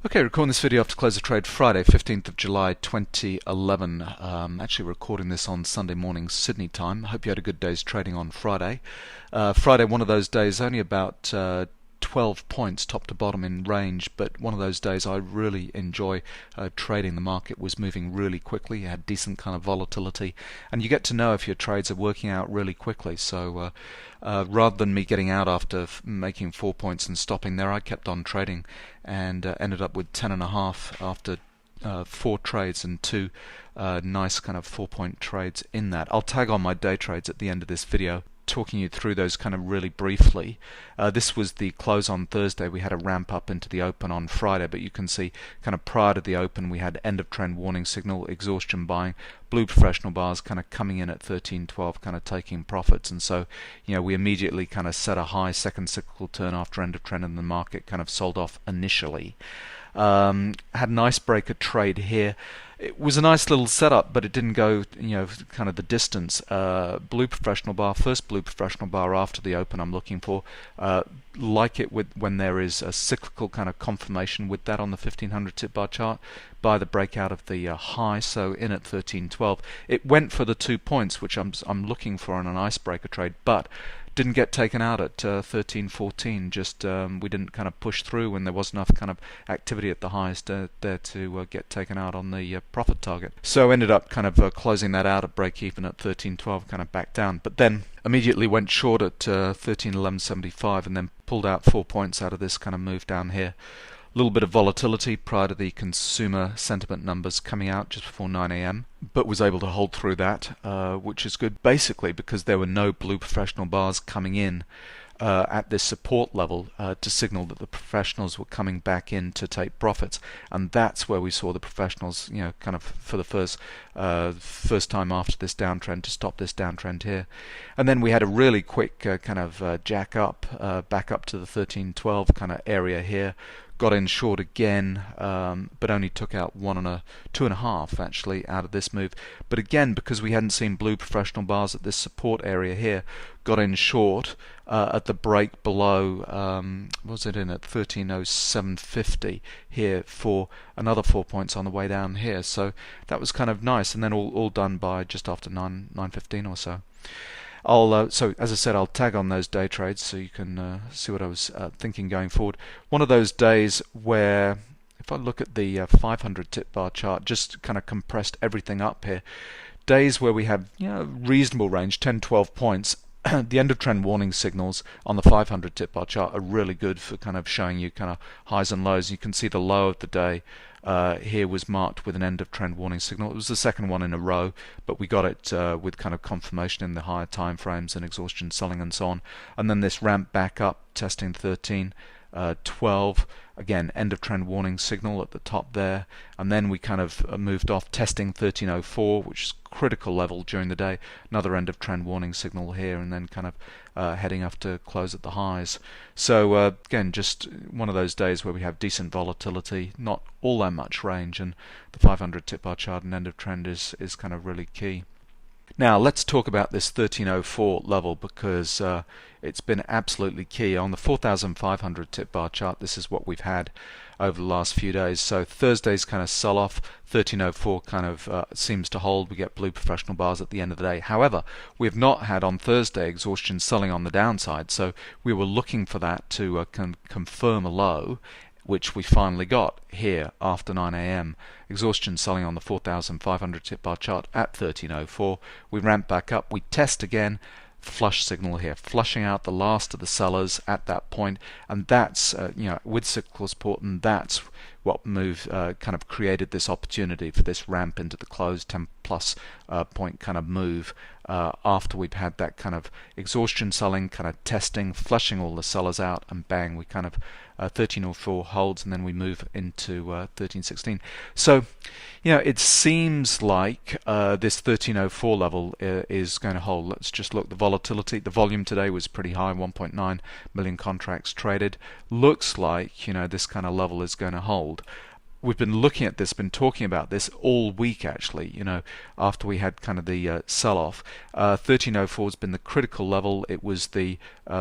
Okay, recording this video after close of trade Friday, 15th of July 2011. Actually recording this on Sunday morning Sydney time. Hope you had a good day's trading on Friday. Friday, one of those days, only about 12 points top to bottom in range, but one of those days I really enjoy trading. The market was moving really quickly, you had decent kind of volatility, and you get to know if your trades are working out really quickly. So rather than me getting out after making 4 points and stopping there, I kept on trading and ended up with 10.5 after 4 trades and 2 nice kind of 4-point trades in that. I'll tag on my day trades at the end of this video, talking you through those kind of really briefly. This was the close on Thursday. We had a ramp up into the open on Friday, but you can see kind of prior to the open we had end of trend warning signal, exhaustion buying, blue professional bars kind of coming in at 13.12, kind of taking profits, and so we immediately kind of set a high second cyclical turn after end of trend, and the market kind of sold off initially. Had an icebreaker trade here. It was a nice little setup, but it didn't go, kind of the distance. Blue professional bar, first blue professional bar after the open I'm looking for. Like it when there is a cyclical kind of confirmation with that on the 1500 tip bar chart, by the breakout of the high, so in at 13.12. It went for the 2 points, which I'm looking for in an icebreaker trade, but didn't get taken out at 13.14. Just we didn't kind of push through when there was enough kind of activity at the highest there to get taken out on the profit target. So ended up kind of closing that out at break even at 13.12, kind of back down. But then immediately went short at 13.1175 and then pulled out 4 points out of this kind of move down here. A little bit of volatility prior to the consumer sentiment numbers coming out just before 9 a.m. but was able to hold through that, which is good, basically because there were no blue professional bars coming in at this support level to signal that the professionals were coming back in to take profits, and that's where we saw the professionals, kind of for the first time after this downtrend, to stop this downtrend here. And then we had a really quick kind of jack up, back up to the 13.12 kind of area here. Got in short again, but only took out 2.5 actually out of this move. But again, because we hadn't seen blue professional bars at this support area here, got in short at the break below, was it in at 13.0750 here for another 4 points on the way down here. So that was kind of nice, and then all done by just after 9:15 or so. So as I said, I'll tag on those day trades so you can see what I was thinking going forward. One of those days where, if I look at the 500 tip bar chart, just kind of compressed everything up here. Days where we have reasonable range, 10-12 points. The end of trend warning signals on the 500 tip bar chart are really good for kind of showing you kind of highs and lows. You can see the low of the day here was marked with an end of trend warning signal. It was the second one in a row, but we got it with kind of confirmation in the higher time frames and exhaustion selling and so on. And then this ramp back up, testing 13.12. Again, end of trend warning signal at the top there, and then we kind of moved off, testing 13.04, which is critical level during the day. Another end of trend warning signal here, and then kind of heading up to close at the highs. So again, just one of those days where we have decent volatility, not all that much range, and the 500 tip bar chart and end of trend is kind of really key. Now let's talk about this 13.04 level, because it's been absolutely key. On the 4,500 tip bar chart, this is what we've had over the last few days. So Thursday's kind of sell off, 13.04 kind of seems to hold. We get blue professional bars at the end of the day. However, we have not had on Thursday exhaustion selling on the downside, so we were looking for that to confirm a low, which we finally got here after 9 a.m. Exhaustion selling on the 4,500 tip bar chart at 13.04. We ramp back up, we test again, flush signal here, flushing out the last of the sellers at that point, and that's with cyclical support, and that's what kind of created this opportunity for this ramp into the close 10 plus point kind of move after we've had that kind of exhaustion selling, kind of testing, flushing all the sellers out, and bang, we kind of 13.04 holds, and then we move into 13.16. So it seems like this 13.04 level is going to hold. Let's just look. The volatility, the volume today was pretty high, 1.9 million contracts traded. Looks like this kind of level is going to hold. we've been looking at this, been talking about this all week actually, after we had kind of the sell-off. 1304 has been the critical level. It was the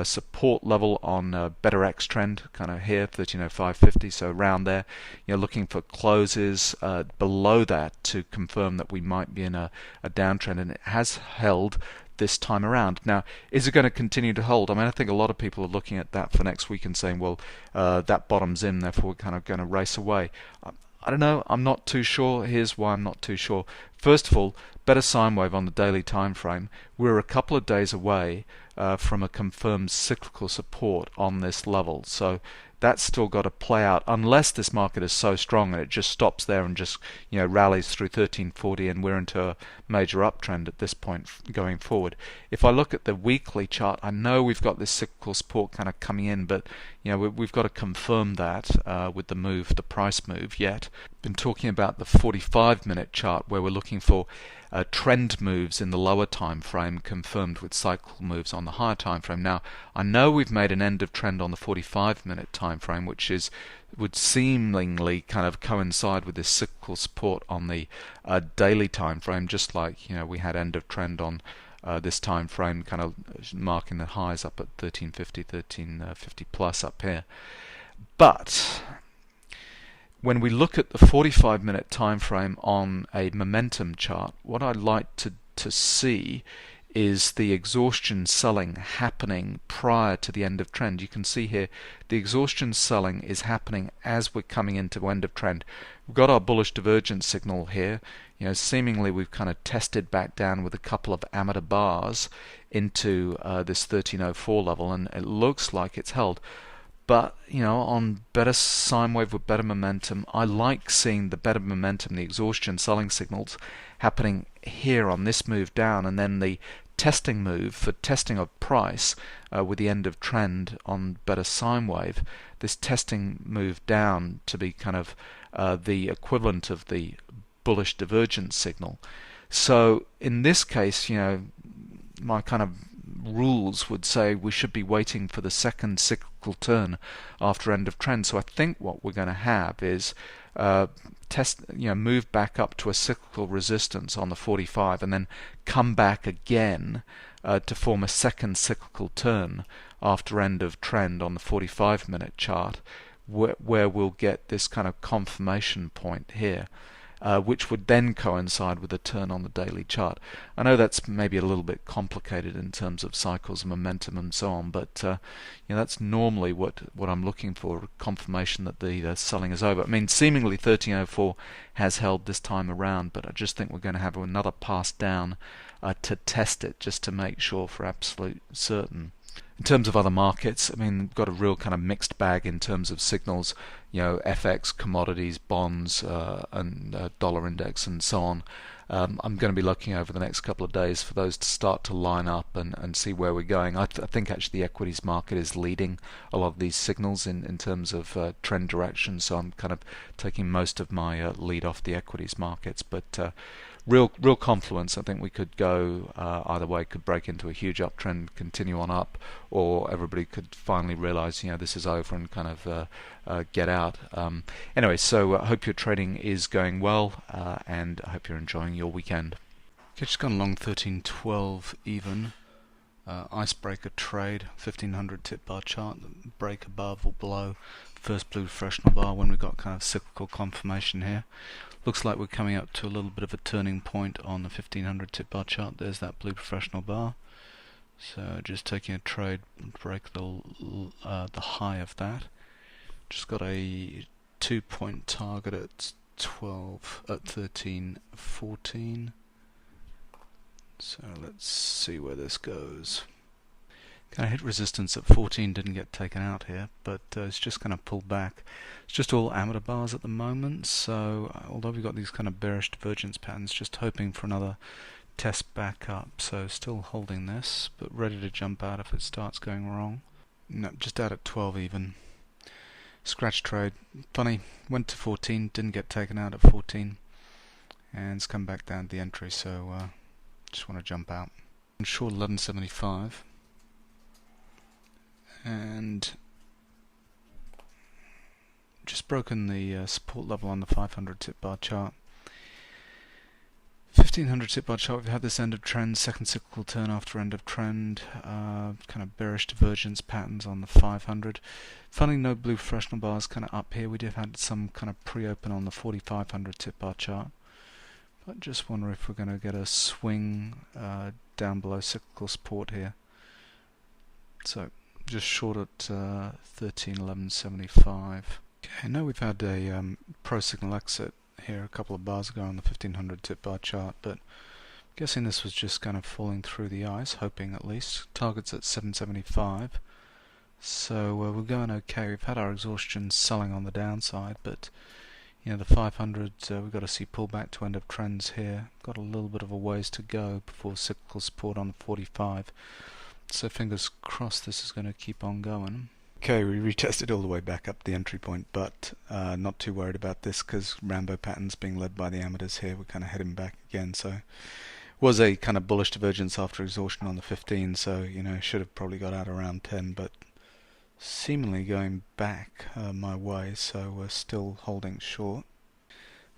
support level on better X trend, kind of here, 1305.50, so around there. Looking for closes below that to confirm that we might be in a downtrend, and it has held this time around. Now, is it going to continue to hold? I mean, I think a lot of people are looking at that for next week and saying, well, that bottom's in, therefore we're kind of going to race away. I don't know. I'm not too sure. Here's why I'm not too sure. First of all, better sine wave on the daily time frame. We're a couple of days away from a confirmed cyclical support on this level. So that's still got to play out, unless this market is so strong and it just stops there and just rallies through 1340 and we're into a major uptrend at this point going forward. If I look at the weekly chart, I know we've got this cyclical support kind of coming in, but we've got to confirm that with the move, the price move yet. Been talking about the 45-minute chart where we're looking for trend moves in the lower time frame confirmed with cyclical moves on the higher time frame. Now, I know we've made an end of trend on the 45-minute time frame, which would seemingly kind of coincide with this cyclical support on the daily time frame, just like we had end of trend on this time frame, kind of marking the highs up at 1350 plus up here. But when we look at the 45-minute time frame on a momentum chart, what I'd like to see is the exhaustion selling happening prior to the end of trend. You can see here the exhaustion selling is happening as we're coming into end of trend. We've got our bullish divergence signal here. Seemingly we've kind of tested back down with a couple of amateur bars into this 1304 level, and it looks like it's held. But on better sine wave with better momentum, I like seeing the better momentum, the exhaustion selling signals happening here on this move down, and then the testing move for testing of price with the end of trend on better sine wave. This testing move down to be kind of the equivalent of the bullish divergence signal. So in this case, my kind of rules would say we should be waiting for the second cyclical turn after end of trend. So I think what we're going to have is move back up to a cyclical resistance on the 45 and then come back again to form a second cyclical turn after end of trend on the 45-minute chart, where we'll get this kind of confirmation point here. Which would then coincide with a turn on the daily chart. I know that's maybe a little bit complicated in terms of cycles and momentum and so on, but that's normally what I'm looking for, confirmation that the selling is over. I mean, seemingly 1304 has held this time around, but I just think we're going to have another pass down to test it, just to make sure for absolute certain. In terms of other markets, I mean, we've got a real kind of mixed bag in terms of signals, FX, commodities, bonds, and dollar index and so on. I'm going to be looking over the next couple of days for those to start to line up and see where we're going. I think actually the equities market is leading a lot of these signals in terms of trend direction, so I'm kind of taking most of my lead off the equities markets. But real confluence. I think we could go either way. Could break into a huge uptrend, continue on up, or everybody could finally realize this is over and kind of get out. Anyway, so I hope your trading is going well, and I hope you're enjoying your weekend. Okay, just gone along 1312 even. Icebreaker trade, 1500 tip bar chart, break above or below first blue professional bar when we've got kind of cyclical confirmation here. Looks like we're coming up to a little bit of a turning point on the 1500 tip bar chart. There's that blue professional bar. So just taking a trade, break the high of that. Just got a 2-point target at 1314. So let's see where this goes. Kind of hit resistance at 14, didn't get taken out here, but it's just kind of pulled back. It's just all amateur bars at the moment, so although we've got these kind of bearish divergence patterns, just hoping for another test back up. So still holding this, but ready to jump out if it starts going wrong. No, just out at 12 even. Scratch trade, funny, went to 14, didn't get taken out at 14, and it's come back down to the entry, so just want to jump out. I'm short 1175. And just broken the support level on the 500 tip bar chart. 1500 tip bar chart, we've had this end of trend, second cyclical turn after end of trend, kind of bearish divergence patterns on the 500. Funny, no blue professional bars kind of up here. We did have had some kind of pre-open on the 4500 tip bar chart. But just wonder if we're going to get a swing down below cyclical support here. So just short at 13.1175. Okay, I know we've had a pro-signal exit here a couple of bars ago on the 1500 tip bar chart, but I'm guessing this was just kind of falling through the ice, hoping at least. Target's at 775, so we're going okay. We've had our exhaustion selling on the downside, but you know, the 500 we've got to see pullback to end of trends here. Got a little bit of a ways to go before cyclical support on the 45, so fingers crossed this is going to keep on going. Okay, we retested all the way back up the entry point, but not too worried about this because Rambo patterns being led by the amateurs here. We're kind of heading back again, so was a kind of bullish divergence after exhaustion on the 15, so you know, should have probably got out around 10, but seemingly going back my way, so we're still holding short.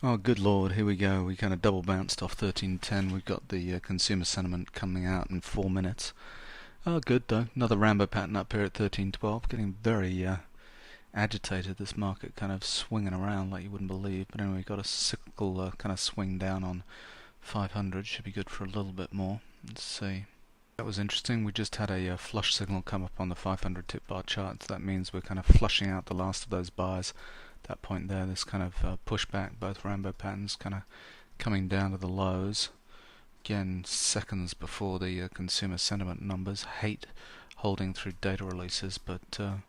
Oh good lord, here we go. We kind of double bounced off 1310. We've got the consumer sentiment coming out in 4 minutes. Oh, good though. Another Rambo pattern up here at 1312. Getting very agitated. This market kind of swinging around like you wouldn't believe. But anyway, got a cyclical kind of swing down on 500. Should be good for a little bit more. Let's see. That was interesting. We just had a flush signal come up on the 500 tip bar chart. So that means we're kind of flushing out the last of those bars. At that point there, this kind of pushback, both Rambo patterns kind of coming down to the lows. Again, seconds before the consumer sentiment numbers. Hate holding through data releases, but you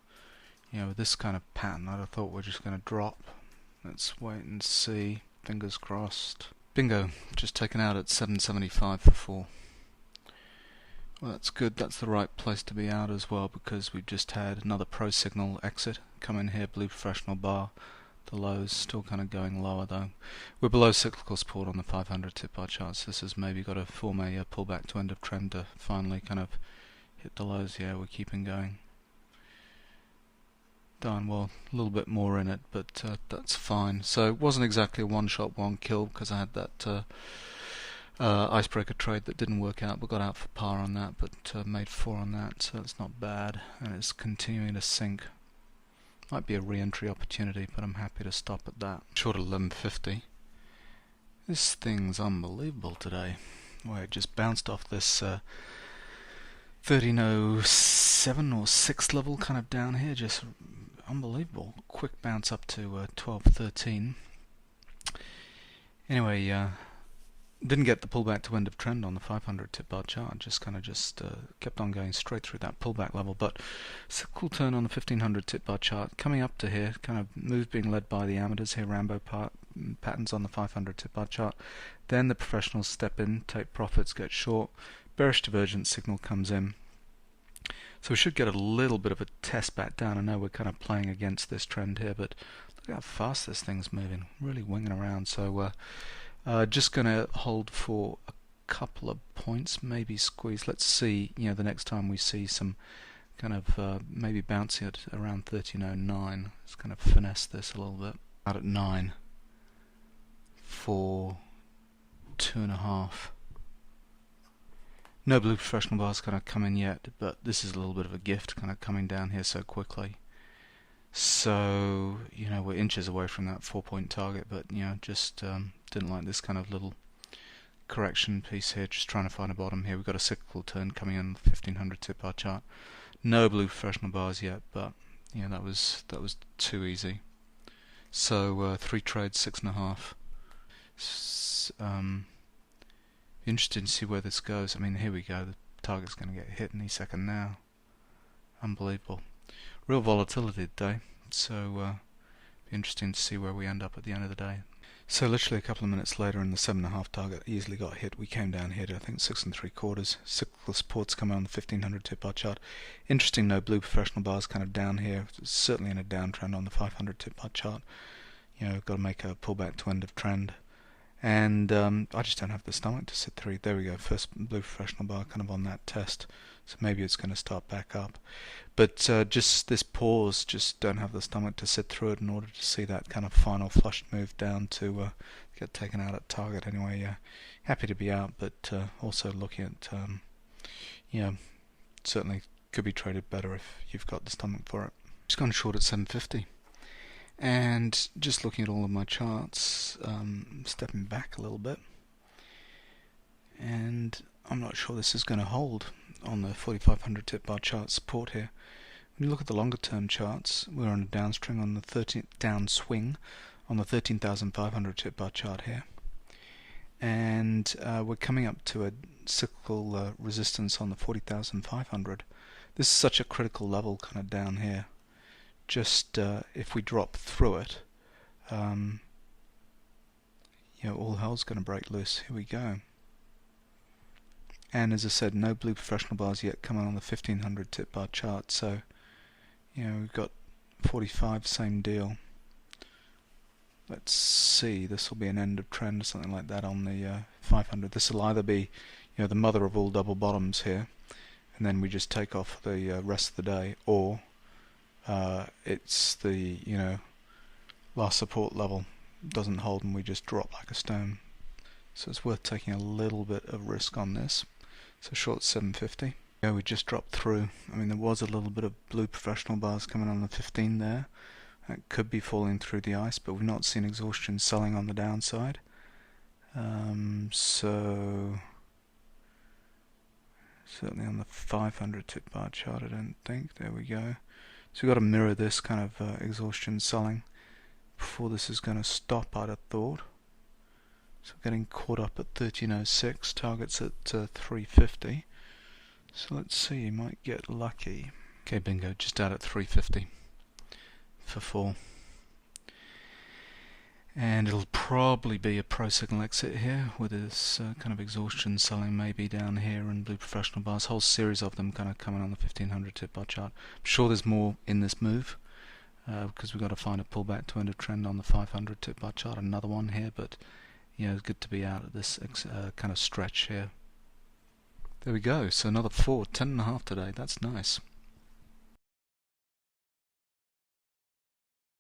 know, with this kind of pattern, I'd have thought we're just going to drop. Let's wait and see. Fingers crossed. Bingo! Just taken out at 775 for 4. Well, that's good. That's the right place to be out as well, because we've just had another pro signal exit come in here. Blue professional bar. The lows still kind of going lower though. We're below cyclical support on the 500 tip bar charts. This has maybe got to form a pullback to end of trend to finally kind of hit the lows. Yeah, we're keeping going. Darn well, a little bit more in it, but that's fine. So it wasn't exactly a one shot, one kill, because I had that icebreaker trade that didn't work out, but got out for par on that, but made 4 on that, so it's not bad. And it's continuing to sink. Might be a re-entry opportunity, but I'm happy to stop at that. Short at 1150. This thing's unbelievable today. Well, it just bounced off this 1307 or 6 level kind of down here. Just unbelievable. Quick bounce up to 1213. Anyway, didn't get the pullback to end of trend on the 500 tip bar chart. Just kept on going straight through that pullback level. But cyclical turn on the 1500 tip bar chart coming up to here. Kind of move being led by the amateurs here. Rambo patterns on the 500 tip bar chart. Then the professionals step in, take profits, get short. Bearish divergence signal comes in. So we should get a little bit of a test back down. I know we're kind of playing against this trend here, but look how fast this thing's moving. Really winging around. So just going to hold for a couple of points, maybe squeeze. Let's see, you know, the next time we see some kind of maybe bouncing at around 1309. Let's kind of finesse this a little bit. Out at 9 for 2.5. No blue professional bars kind of come in yet, but this is a little bit of a gift kind of coming down here so quickly. So, you know, we're inches away from that 4-point target, but, you know, just didn't like this kind of little correction piece here, just trying to find a bottom here. We've got a cyclical turn coming in the 1500 tip bar chart. No blue professional bars yet, but, you know, that was too easy. So, 3 trades, 6.5. Interested to see where this goes. I mean, here we go. The target's going to get hit any second now. Unbelievable. Real volatility today, so be interesting to see where we end up at the end of the day. So literally a couple of minutes later, and the 7.5 target easily got hit. We came down here to I think 6 3/4. Cyclical supports come on the 1500 tip bar chart. Interesting, no blue professional bars kind of down here. Certainly in a downtrend on the 500 tip bar chart. You know, got to make a pullback to end of trend. And I just don't have the stomach to sit through. There we go, first blue professional bar kind of on that test, so maybe it's going to start back up. But just this pause, just don't have the stomach to sit through it in order to see that kind of final flush move down to get taken out at target. Anyway, happy to be out, but also looking at, certainly could be traded better if you've got the stomach for it. Just gone short at 750. And just looking at all of my charts, stepping back a little bit, and I'm not sure this is going to hold on the 4500 tip bar chart support here. When you look at the longer term charts, we're on a downswing on the 13,500 tip bar chart here, and we're coming up to a cyclical resistance on the 40,500. This is such a critical level kind of down here. Just if we drop through it, all hell's going to break loose. Here we go. And as I said, no blue professional bars yet coming on the 1500 tip bar chart. So, we've got 45, same deal. Let's see. This will be an end of trend or something like that on the 500. This will either be, the mother of all double bottoms here, and then we just take off the rest of the day, or it's the last support level doesn't hold and we just drop like a stone. So it's worth taking a little bit of risk on this. So short 750. We just dropped through. I mean, there was a little bit of blue professional bars coming on the 15 there. That could be falling through the ice, but we've not seen exhaustion selling on the downside. So certainly on the 500 tip bar chart, I don't think. There we go. So we've got to mirror this kind of exhaustion selling before this is going to stop, I'd have thought. So getting caught up at 1306, targets at 350. So let's see, you might get lucky. Okay, bingo, just out at 350 for 4. And it'll probably be a pro-signal exit here with this kind of exhaustion selling maybe down here and blue professional bars, whole series of them kind of coming on the 1500 tip bar chart. I'm sure there's more in this move because we've got to find a pullback to end of trend on the 500 tip bar chart, another one here, but it's good to be out at this kind of stretch here. There we go, so another 4, 10.5 today, that's nice.